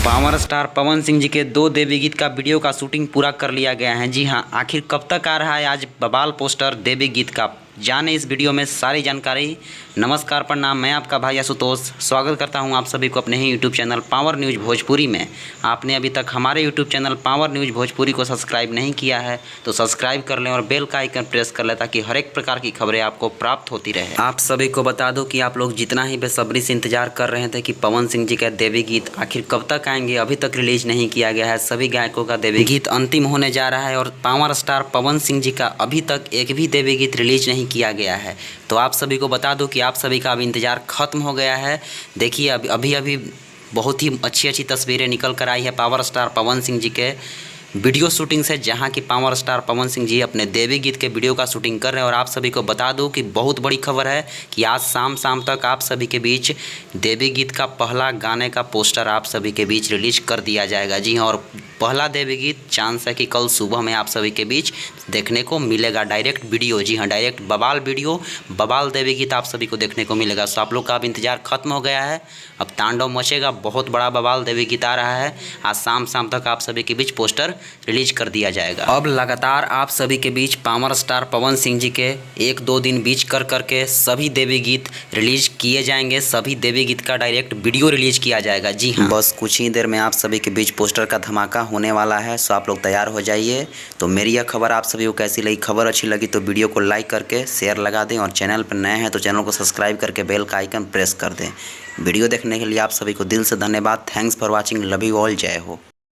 Power star Pawan Singh ji के 2 देवी गीत का वीडियो का शूटिंग पूरा कर लिया गया है। जी हां, आखिर कब तक आ रहा है आज बवाल पोस्टर देवी गीत का, जाने इस वीडियो में सारी जानकारी। नमस्कार, प्रणाम, मैं आपका भाई आशुतोष स्वागत करता हूं आप सभी को अपने ही YouTube channel power news Bhojpuri में। आपने अभी तक हमारे YouTube channel power news Bhojpuri को सब्सक्राइब नहीं किया है तो सब्सक्राइब कर लें और बेल का आइकन प्रेस कर लें ताकि हर एक प्रकार की खबरें आपको प्राप्त होती रहे। आप सभी को बता दूं कि आप लोग जितना ही बेसब्री से इंतजार कर रहे थे कि पवन सिंह जी का देवी गीत आखिर कब तक आएंगे, अभी तक रिलीज नहीं किया गया है। सभी गायकों का देवी गीत अंतिम होने जा रहा है और पावर स्टार पवन सिंह जी का अभी तक एक भी देवी गीत रिलीज नहीं किया गया है। तो आप सभी को बता दूं कि आप सभी का अब इंतज़ार ख़त्म हो गया है। देखिए अभी बहुत ही अच्छी तस्वीरें निकल कर आई है पावर स्टार पवन सिंह जी के वीडियो शूटिंग से, जहां कि पावर स्टार पवन सिंह जी अपने देवी गीत के वीडियो का शूटिंग कर रहे हैं। और आप सभी को बता दूं कि बहुत बड़ी खबर है कि आज शाम तक आप सभी के बीच देवी गीत का पहला गाने का पोस्टर आप सभी के बीच रिलीज कर दिया जाएगा। जी हाँ, और पहला देवी गीत चांस है कि कल सुबह में आप सभी के बीच देखने को मिलेगा डायरेक्ट वीडियो। जी हाँ, डायरेक्ट बवाल वीडियो, बवाल देवी गीत आप सभी को देखने को मिलेगा। सो आप लोग का अब इंतजार खत्म हो गया है, अब तांडव मचेगा, बहुत बड़ा बवाल देवी गीत आ रहा है। आज शाम तक आप सभी के बीच पोस्टर रिलीज कर दिया जाएगा। अब लगातार आप सभी के बीच पावर स्टार पवन सिंह जी के 1-2 दिन बीच कर करके सभी देवी गीत रिलीज किए जाएंगे। सभी देवी गीत का डायरेक्ट वीडियो रिलीज किया जाएगा। जी हाँ, बस कुछ ही देर में आप सभी के बीच पोस्टर का धमाका होने वाला है। सो आप लोग तैयार हो जाइए। तो मेरी यह खबर आप सभी को कैसी लगी? खबर अच्छी लगी तो वीडियो को लाइक करके शेयर लगा दें और चैनल पर नए हैं तो चैनल को सब्सक्राइब करके बेल का आइकन प्रेस कर दें। वीडियो देखने के लिए आप सभी को दिल से धन्यवाद। Thanks for watching. Love you all. जय हो।